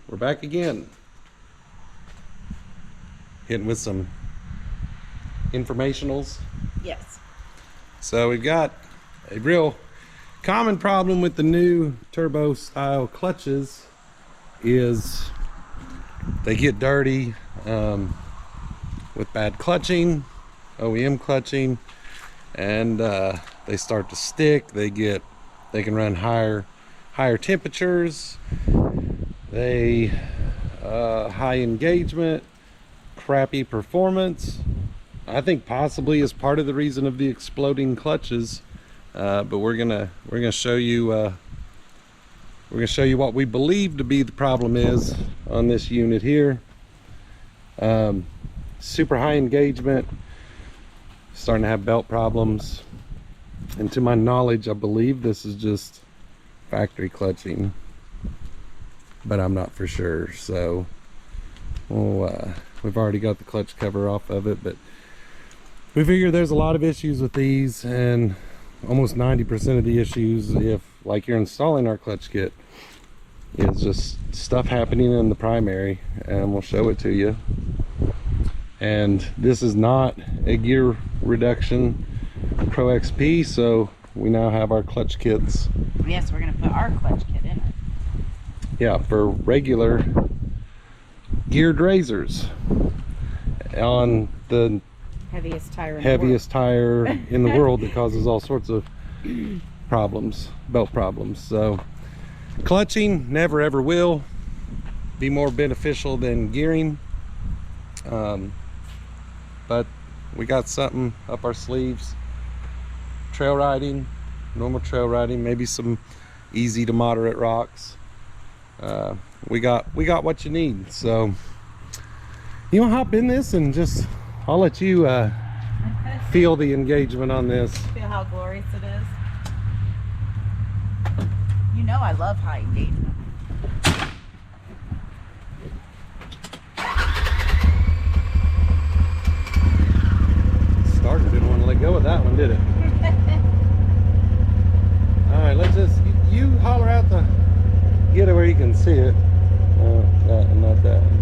we're back again. Hitting with some informationals. Yes. So we've got a real common problem with the new turbo style clutches is they get dirty with bad clutching, OEM clutching, and they start to stick. They can run higher temperatures. They high engagement, crappy performance. I think possibly is part of the reason of the exploding clutches. But we're gonna show you what we believe to be the problem is on this unit here. Super high engagement, starting to have belt problems, and to my knowledge, I believe this is just factory clutching, but I'm not for sure. So we've already got the clutch cover off of it, but we figure there's a lot of issues with these, and almost 90% of the issues, if like you're installing our clutch kit, is just stuff happening in the primary, and we'll show it to you. And this is not a gear reduction Pro XP, so we now have our clutch kits. Yes, we're gonna put our clutch kit in it. Yeah, for regular geared razors on the Heaviest tire in the world that causes all sorts of problems, belt problems. So clutching never ever will be more beneficial than gearing, but we got something up our sleeves. Trail riding, normal trail riding, maybe some easy to moderate rocks. We got what you need. So you want to hop in this and just, I'll let you feel the engagement on this. Feel how glorious it is. You know I love high engagement. Starter didn't want to let go of that one, did it? All right, let's just, you holler out the, get it where you can see it. Not that one.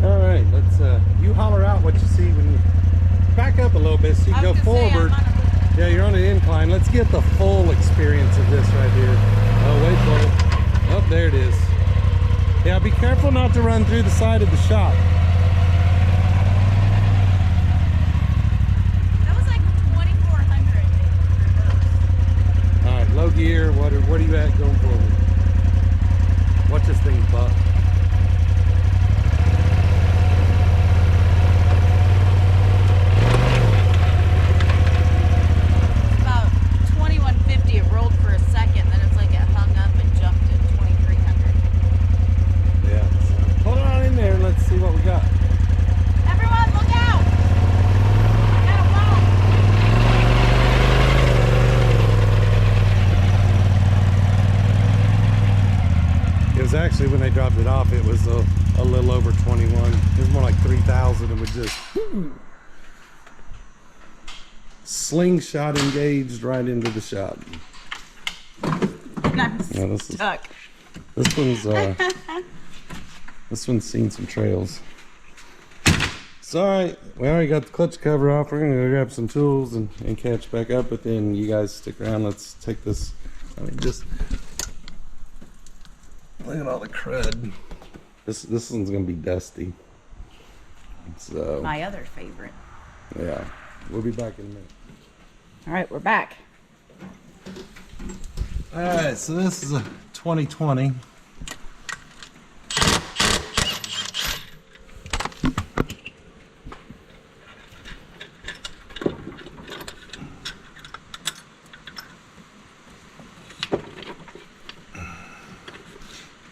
All right, let's, you holler out what you see when you back up a little bit so you go forward. Yeah, you're on an incline. Let's get the full experience of this right here. Oh, wait for it. Oh, there it is. Yeah, be careful not to run through the side of the shop. That was like 2,400. All right, low gear. What are you at going forward? Watch this thing buck. About 2,150. It rolled for a second, then it's like it hung up and jumped at 2,300. Yeah. So hold on in there and let's see what we got. Everyone, look out! I got a It was actually, when they dropped it off, it was a little over 21. It was more like 3,000, and would just slingshot engaged right into the shop. And I'm stuck. This one's seen some trails. It's all right. We already got the clutch cover off. We're gonna go grab some tools and catch back up. But then you guys stick around. Let's take this. I mean, just look at all the crud. This one's gonna be dusty. So My other favorite. yeah, we'll be back in a minute. All right, we're back. All right, so this is a 2020.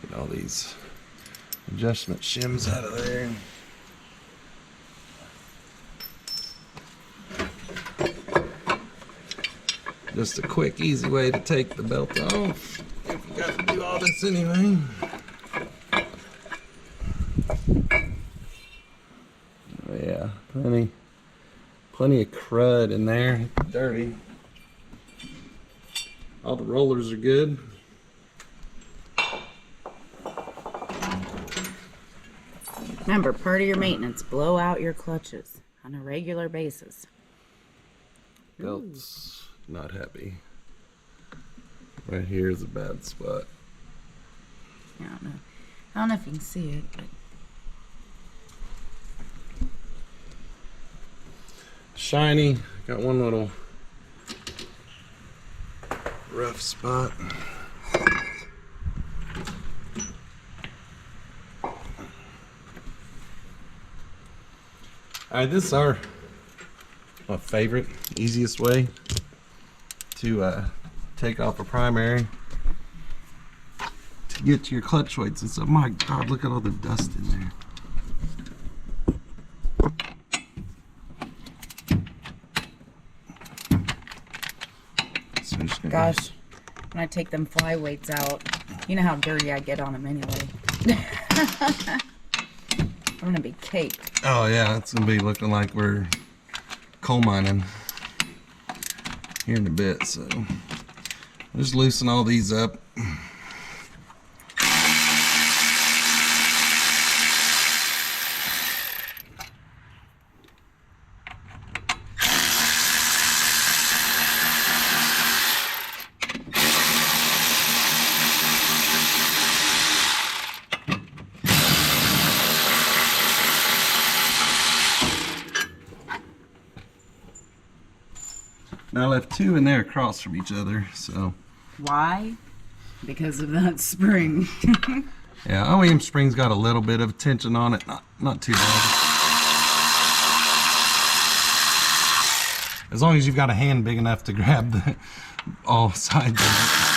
Get all these adjustment shims out of there. Just a quick, easy way to take the belt off. If you got to do all this anyway. Oh yeah, plenty of crud in there. Dirty. All the rollers are good. Remember, part of your maintenance, blow out your clutches on a regular basis. Belt's not happy. Right here is a bad spot. I don't know if you can see it, but shiny. Got one little rough spot. Alright, this is my favorite, easiest way to take off a primary to get to your clutch weights and stuff. My God, look at all the dust in there. gosh, when I take them fly weights out, you know how dirty I get on them anyway. I'm gonna be caked. Oh yeah, it's gonna be looking like we're coal mining here in a bit. So just loosen all these up. Now I left two in there across from each other, so. Why? Because of that spring. Yeah, OEM spring's got a little bit of tension on it, not too bad. As long as you've got a hand big enough to grab the all sides of it.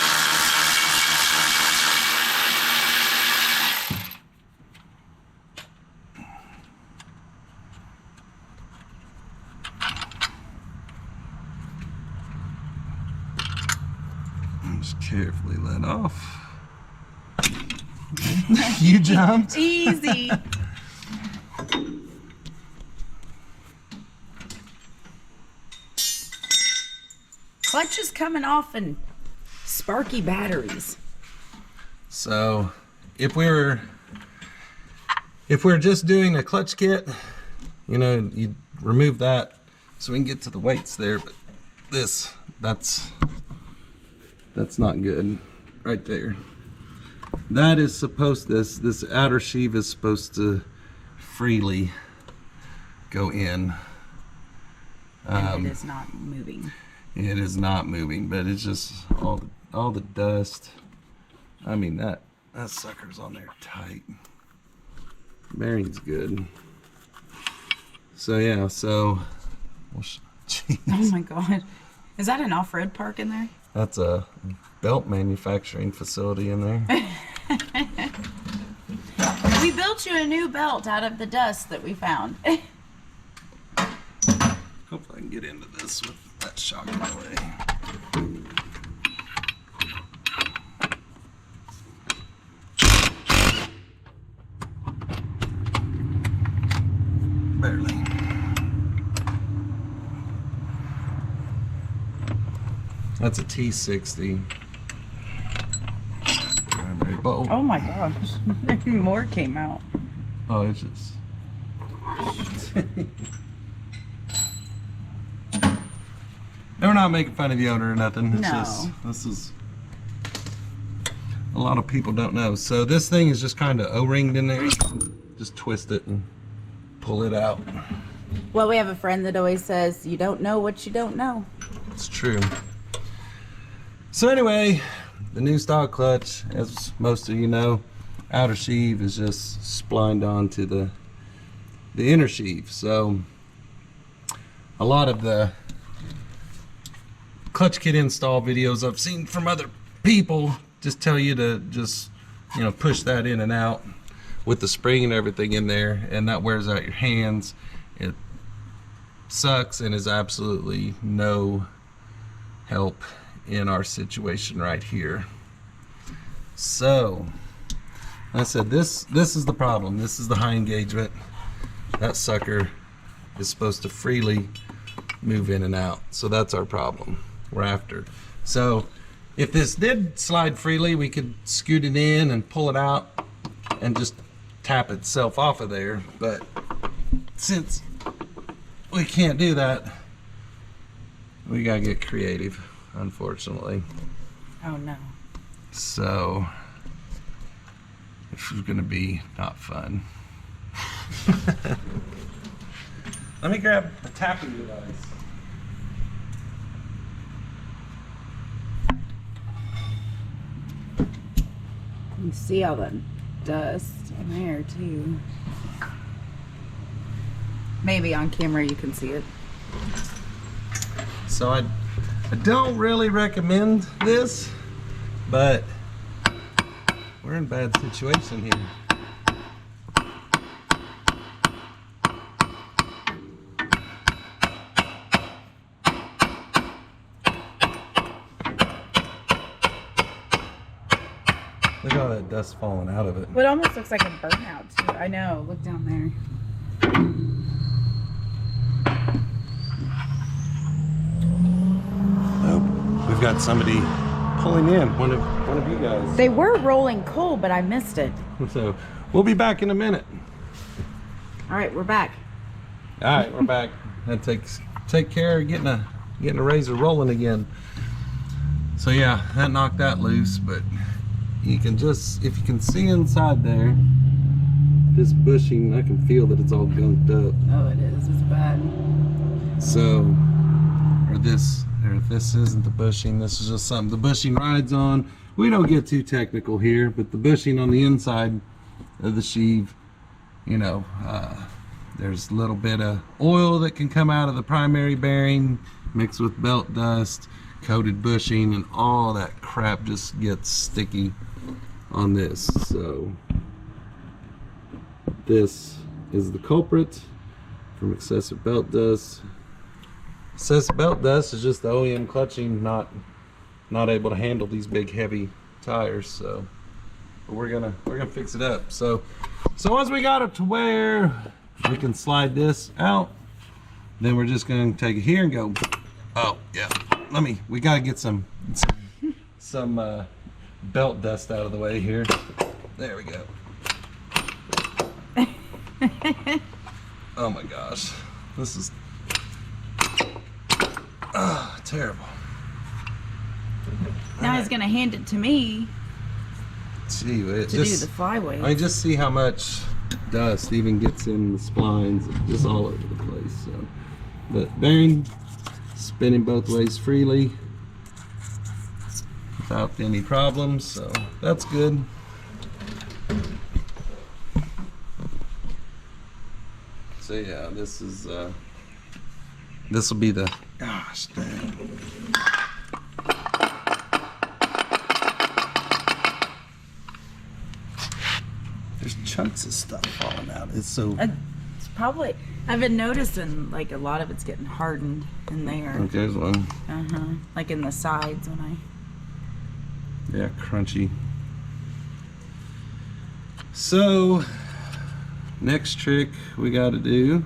Just carefully let off. You jumped. Easy. Clutch is coming off and sparky batteries. So if we're just doing a clutch kit, you know, you remove that so we can get to the weights there, but that's not good right there. That is supposed, this outer sheave is supposed to freely go in. And it is not moving. It is not moving, but it's just all the dust. I mean, that sucker's on there tight. Bearing's good. So yeah, so geez. Oh my God. Is that an off-road park in there? That's a belt manufacturing facility in there. We built you a new belt out of the dust that we found. Hopefully I can get into this with that shock in my way. Barely. That's a T60. Primary bolt. Oh my gosh. More came out. Oh, it's just. And we're not making fun of the owner or nothing. It's just, this is. A lot of people don't know. So this thing is just kind of O-ringed in there. Just twist it and pull it out. Well, we have a friend that always says, you don't know what you don't know. It's true. So anyway, the new stock clutch, as most of you know, outer sheave is just splined onto the inner sheave. So a lot of the clutch kit install videos I've seen from other people just tell you to just, you know, push that in and out with the spring and everything in there, and that wears out your hands. It sucks and is absolutely no help in our situation right here. So like I said, this is the problem. This is the high engagement. That sucker is supposed to freely move in and out, so that's our problem we're after. So if this did slide freely, we could scoot it in and pull it out and just tap itself off of there, but since we can't do that, we gotta get creative, unfortunately. Oh no. So this is gonna be not fun. Let me grab the tapping device. You can see all the dust in there too. Maybe on camera you can see it. So I don't really recommend this, but we're in a bad situation here. Look at all that dust falling out of it. Well, it almost looks like a burnout too. I know. Look down there. Oh, we've got somebody pulling in. One of you guys. They were rolling coal, but I missed it. So we'll be back in a minute. All right, we're back. All right, we're back. That take care of getting a razor rolling again. So yeah, that knocked that loose, but you can just, if you can see inside there, this bushing, I can feel that it's all gunked up. Oh, it is. It's bad. So, or if this isn't the bushing, this is just something the bushing rides on. We don't get too technical here, but the bushing on the inside of the sheave, you know, there's a little bit of oil that can come out of the primary bearing mixed with belt dust, coated bushing, and all that crap just gets sticky on this. So this is the culprit from excessive belt dust. Excessive belt dust is just the OEM clutching not able to handle these big heavy tires. So but we're gonna fix it up. So once we got it to where we can slide this out, then we're just gonna take it here and go, oh yeah, we gotta get some belt dust out of the way here. There we go. Oh my gosh, this is terrible. Now he's gonna hand it to me Gee, to do the flyweight. I mean, just see how much dust even gets in the splines, just all over the place. So, but bearing spinning both ways freely without any problems, so that's good. So yeah, this will be the, gosh dang. There's chunks of stuff falling out. It's so. It's probably, I've been noticing like a lot of it's getting hardened in there. Okay, there's one. Like in the sides when I. Yeah, crunchy. So, next trick we got to do.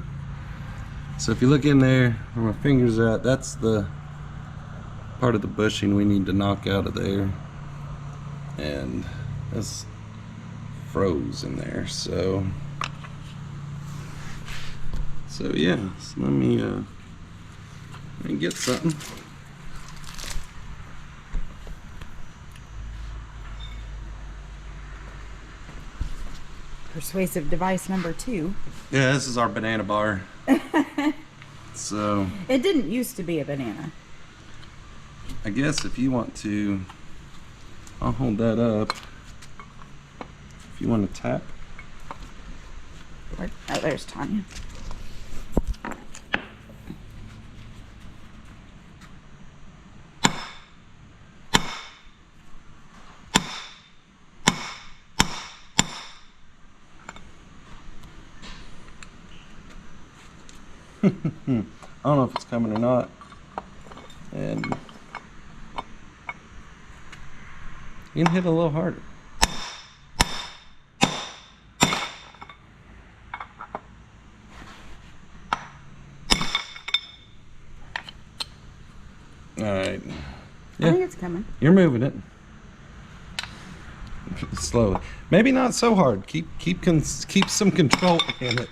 So if you look in there where my fingers are at, that's the part of the bushing we need to knock out of there. And that's froze in there. So yeah, so let me get something. Persuasive device number 2. Yeah, this is our banana bar. So it didn't used to be a banana. I guess if you want to, I'll hold that up. If you want to tap. Oh, there's Tanya. I don't know if it's coming or not. And you can hit a little harder. All right. I think it's coming. You're moving it. slowly. Maybe not so hard. Keep some control in it.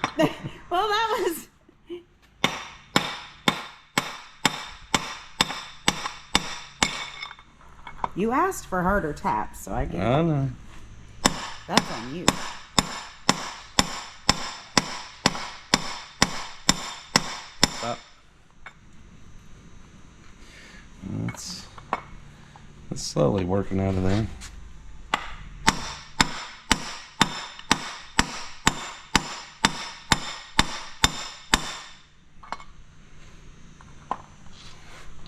Well, that was. You asked for harder taps, so I gave. I know. That's on you. Stop. It's slowly working out of there.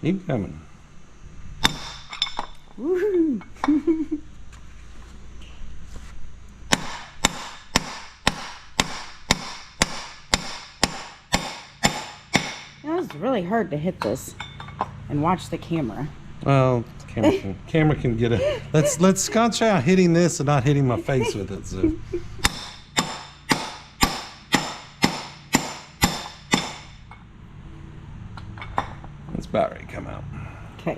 Keep coming. Woohoo! It's really hard to hit this and watch the camera. Well, camera can get a. Let's scotch out hitting this and not hitting my face with it. So. It's about ready to come out. Okay.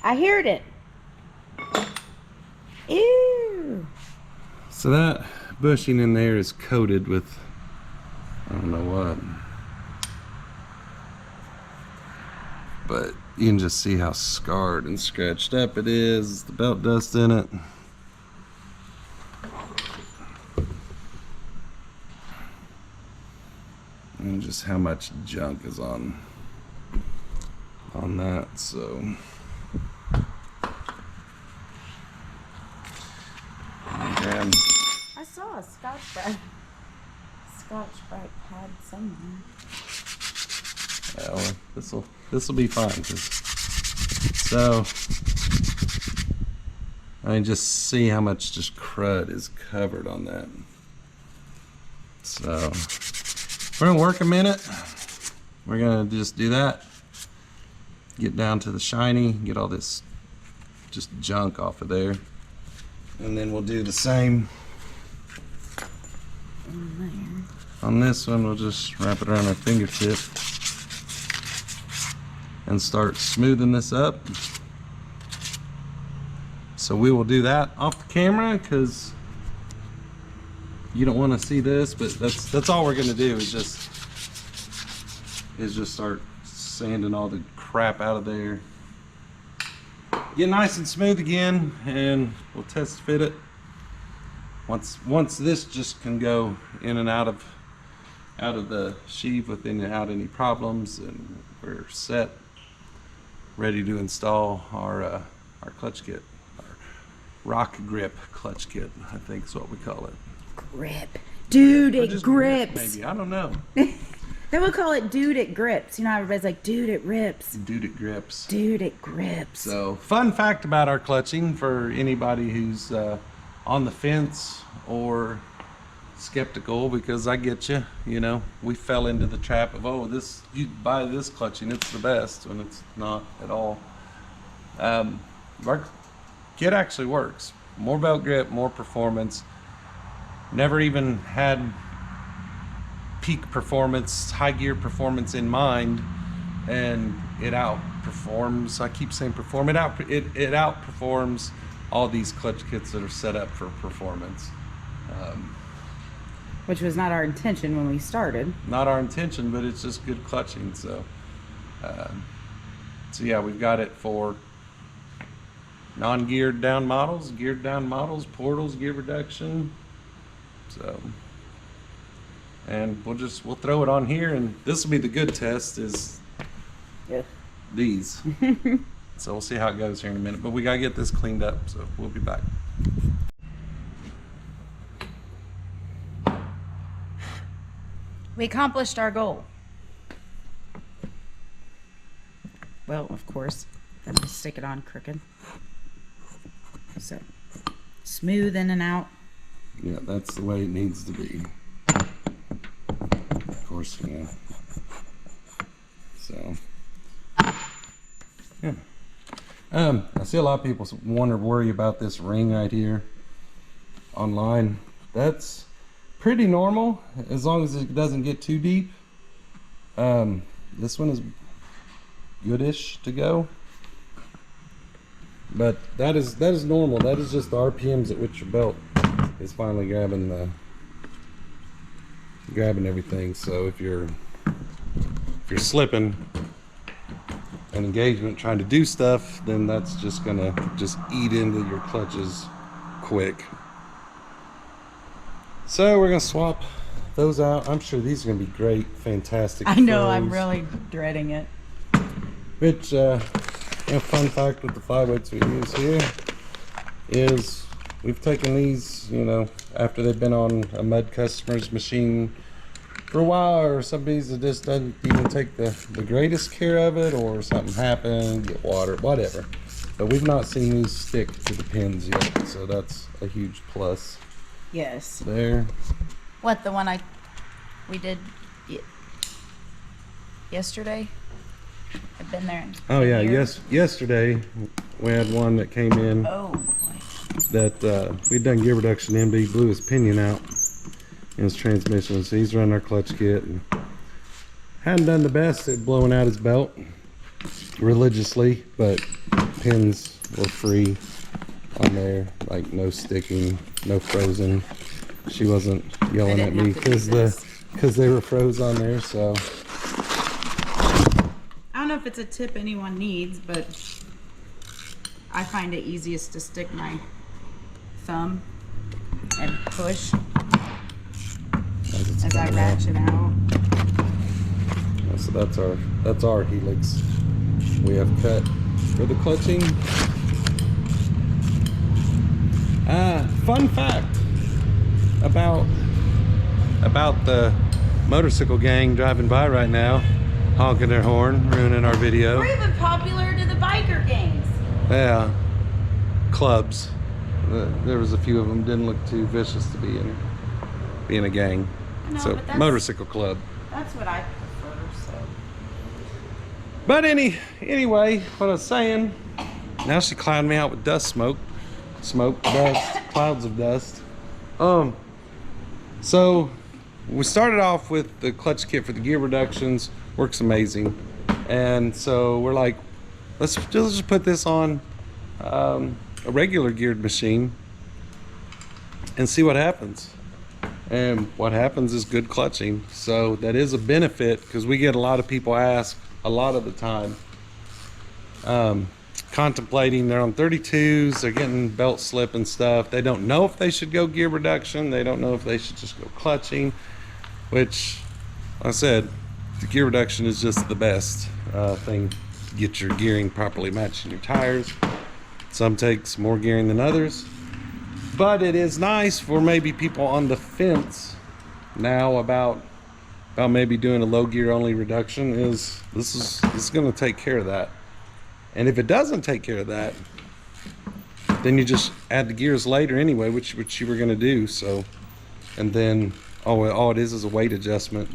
I heard it. Ew. So that bushing in there is coated with, I don't know what, but you can just see how scarred and scratched up it is. The belt dust in it. And just how much junk is on that. So and I saw a Scotch-Brite pad somewhere. well, this'll be fine. So I mean, just see how much just crud is covered on that. So we're gonna work a minute. We're gonna just do that. Get down to the shiny, get all this just junk off of there. And then we'll do the same on this one. We'll just wrap it around our fingertip and start smoothing this up. So we will do that off the camera because you don't want to see this, but that's all we're gonna do is just start sanding all the crap out of there. Get nice and smooth again, and we'll test fit it. Once this just can go in and out of the sheave without any problems, and we're set, ready to install our clutch kit, our rock grip clutch kit, I think is what we call it. Grip, dude, it grips. Maybe, I don't know. Then we'll call it dude, it grips. You know, everybody's like, dude, it rips. Dude, it grips. Dude, it grips. So, fun fact about our clutching for anybody who's on the fence or skeptical, because I get you, you know, we fell into the trap of, oh, you buy this clutching, it's the best, when it's not at all. Our kit actually works. More belt grip, more performance. Never even had peak performance, high gear performance in mind, and it outperforms. I keep saying perform. It outperforms all these clutch kits that are set up for performance. Which was not our intention when we started. Not our intention, but it's just good clutching. So, so yeah, we've got it for non-geared down models, geared down models, portals, gear reduction. So. And we'll throw it on here, and this will be the good test is these. So we'll see how it goes here in a minute, but we gotta get this cleaned up, so we'll be back. We accomplished our goal. Well, of course, then we stick it on crooked. So smooth in and out. Yeah, that's the way it needs to be. Of course, yeah. So, yeah. I see a lot of people worry about this ring right here online. That's pretty normal as long as it doesn't get too deep. this one is goodish to go. But that is normal. That is just the RPMs at which your belt is finally grabbing everything. So if you're slipping an engagement trying to do stuff, then that's just gonna eat into your clutches quick. So we're gonna swap those out. I'm sure these are gonna be great, fantastic. I know, throws. I'm really dreading it. Which, fun fact with the flyweights we use here is we've taken these, after they've been on a mud customer's machine for a while, or somebody's that just doesn't even take the greatest care of it, or something happened, get water, whatever. But we've not seen these stick to the pins yet, so that's a huge plus. Yes. There. What, the one we did yesterday? I've been there. Oh yeah, yesterday we had one that came in. Oh boy. That we'd done gear reduction in, but he blew his pinion out in his transmission, so he's running our clutch kit and hadn't done the best at blowing out his belt religiously, but pins were free on there, like no sticking, no frozen. She wasn't yelling at me because they were froze on there. So I don't know if it's a tip anyone needs, but I find it easiest to stick my thumb and push as I ratchet out. So that's our helix we have cut for the clutching. Fun fact about the motorcycle gang driving by right now, honking their horn, ruining our video. We're even popular to the biker gangs. Yeah, clubs. There was a few of them didn't look too vicious to be in a gang. No, So but motorcycle club. That's what I prefer. So. But anyway, what I was saying. Now she clouded me out with dust smoke, dust, clouds of dust. So we started off with the clutch kit for the gear reductions. Works amazing, and so we're like, let's just put this on a regular geared machine and see what happens. And what happens is good clutching. So that is a benefit, because we get a lot of people ask a lot of the time, contemplating, they're on 32s, they're getting belt slip and stuff. They don't know if they should go gear reduction. They don't know if they should just go clutching, which, like I said, the gear reduction is just the best thing to get your gearing properly matching your tires. Some takes more gearing than others, but it is nice for maybe people on the fence now about maybe doing a low gear only reduction. This is going to take care of that. And if it doesn't take care of that, then you just add the gears later anyway, which you were going to do. So, and then all it is a weight adjustment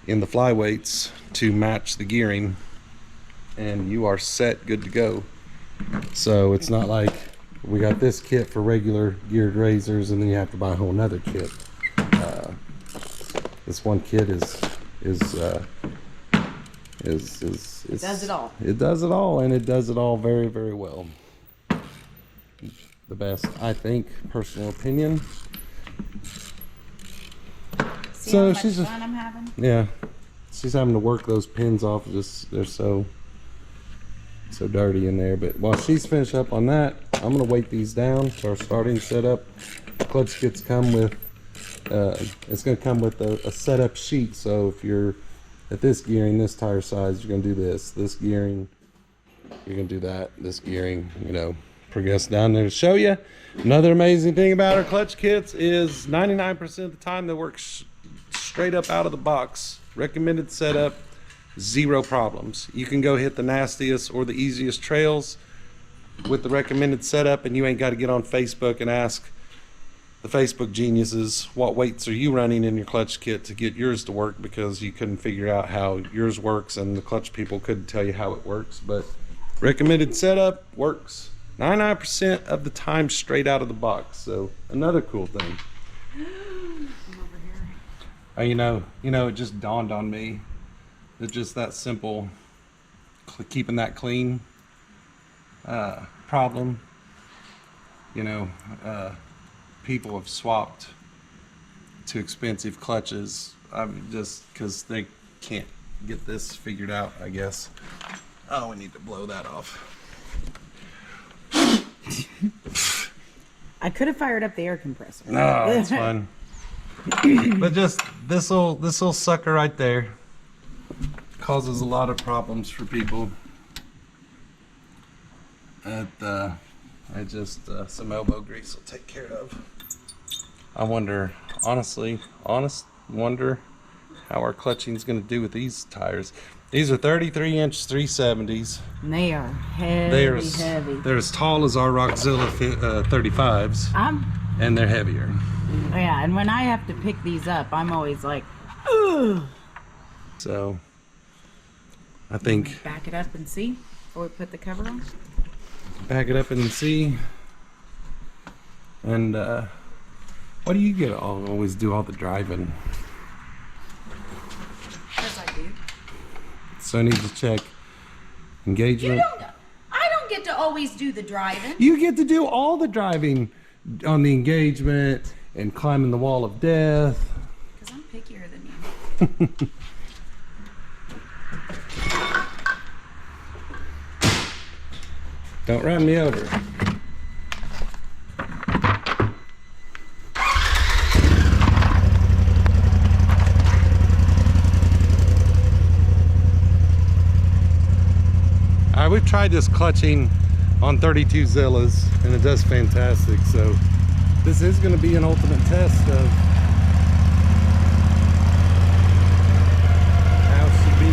in the flyweights to match the gearing, and you are set, good to go. So it's not like we got this kit for regular geared razors and then you have to buy a whole nother kit. This one kit it does it all. It does it all, and it does it all very, very well. The best, I think, personal opinion. See So how much she's fun I'm having? Yeah, she's having to work those pins off. They're so dirty in there. But while she's finished up on that, I'm gonna weight these down to our starting setup. Clutch kits come with it's gonna come with a setup sheet. So if you're at this gearing, this tire size, you're gonna do this. This gearing, you're gonna do that. This gearing, progress down there to show you. Another amazing thing about our clutch kits is 99% of the time they work straight up out of the box. Recommended setup, 0 problems. You can go hit the nastiest or the easiest trails with the recommended setup, and you ain't got to get on Facebook and ask the Facebook geniuses what weights are you running in your clutch kit to get yours to work, because you couldn't figure out how yours works and the clutch people couldn't tell you how it works. But recommended setup works 99% of the time straight out of the box. So another cool thing. I'm over here. It just dawned on me. It's just that simple, keeping that clean problem. You know, people have swapped to expensive clutches. Just because they can't get this figured out, I guess. Oh, we need to blow that off. I could have fired up the air compressor. No, it's fun. But just this little sucker right there causes a lot of problems for people. I just some elbow grease will take care of. I wonder, wonder how our clutching is going to do with these tires. These are 33-inch 370s. And they are heavy. They're as tall as our Rockzilla 35s. And they're heavier. Yeah, and when I have to pick these up, I'm always like, ugh. So, I think... Back it up and see before we put the cover on. Back it up and see. And, what do you get? Always do all the driving. Yes, I do. So I need to check engagement. I don't get to always do the driving. You get to do all the driving on the engagement and climbing the wall of death. Because I'm pickier than you. Don't run me over. We've tried this clutching on 32 Zillas and it does fantastic. So this is going to be an ultimate test of how she be.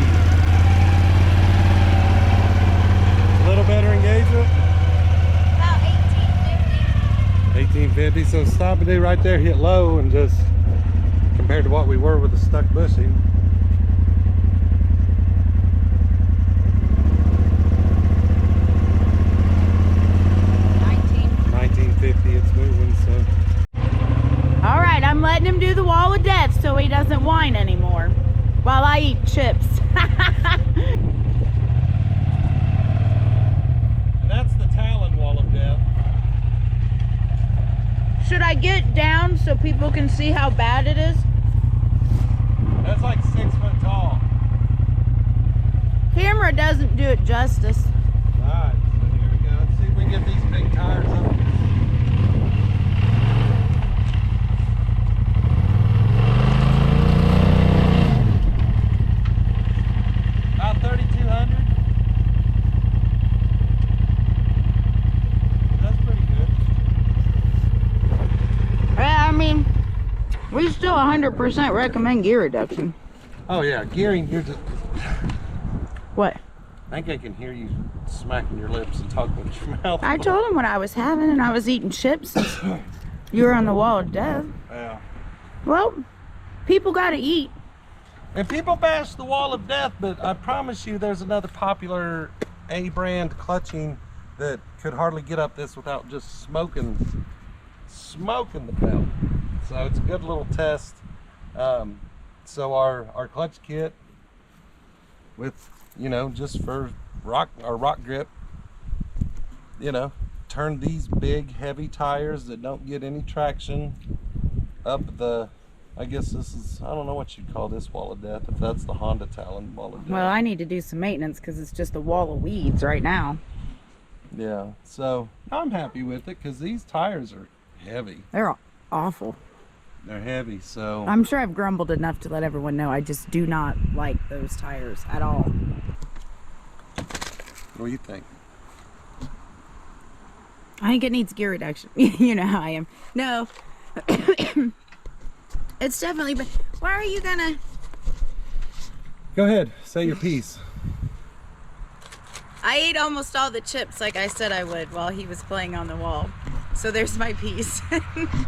A little better engagement. About 1850. 1850. So stop and do right there, hit low, and just compared to what we were with the stuck bushing. 1950, it's moving, so. All right, I'm letting him do the wall of death so he doesn't whine anymore while I eat chips. And that's the Talon wall of death. Should I get down so people can see how bad it is? That's like 6 foot tall. Camera doesn't do it justice. Alright, so here we go. Let's see if we can get these big tires up. About 3,200. That's pretty good. Yeah, I mean, we still 100% recommend gear reduction. Oh yeah, gearing, you're just... What? I think I can hear you smacking your lips and talking with your mouth. I told him what I was having and I was eating chips. You were on the wall of death. Yeah. Well, people gotta eat. And people bash the wall of death, but I promise you there's another popular A-brand clutching that could hardly get up this without just smoking the belt. So it's a good little test. So our clutch kit with, you know, just for rock grip, you know, turn these big heavy tires that don't get any traction up the, I guess this is, I don't know what you'd call this wall of death, if that's the Honda Talon wall of death. Well, I need to do some maintenance because it's just a wall of weeds right now. Yeah, so I'm happy with it because these tires are heavy. They're awful. They're heavy, so. I'm sure I've grumbled enough to let everyone know I just do not like those tires at all. What do you think? I think it needs gear reduction. You know how I am. No. It's definitely, but why are you gonna? Go ahead, say your piece. I ate almost all the chips like I said I would while he was playing on the wall. So there's my piece.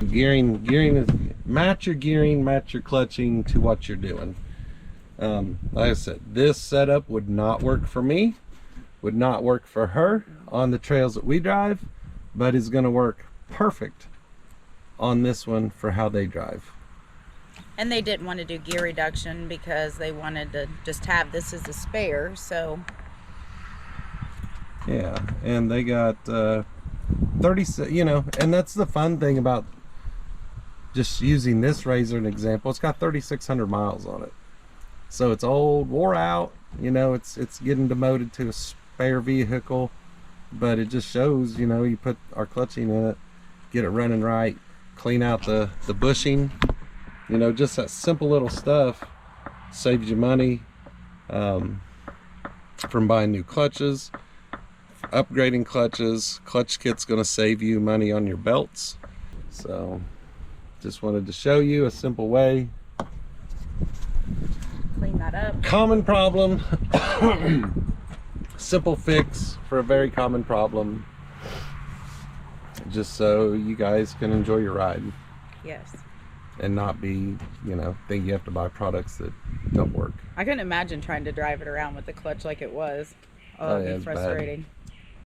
Gearing is, match your gearing, match your clutching to what you're doing. Like I said, this setup would not work for me, would not work for her on the trails that we drive, but is going to work perfect on this one for how they drive. And they didn't want to do gear reduction because they wanted to just have this as a spare, so. Yeah, and they got 30, you know, and that's the fun thing about just using this RZR an example. It's got 3,600 miles on it. So it's old, wore out, you know, it's getting demoted to a spare vehicle, but it just shows, you know, you put our clutching in it, get it running right, clean out the bushing, you know, just that simple little stuff saves you money from buying new clutches, upgrading clutches. Clutch kit's going to save you money on your belts. So just wanted to show you a simple way. Clean that up. Common problem. Simple fix for a very common problem, just so you guys can enjoy your ride. Yes. And not be, you know, think you have to buy products that don't work. I couldn't imagine trying to drive it around with the clutch like it was. Oh, Oh, yeah, it'd be it's bad. frustrating.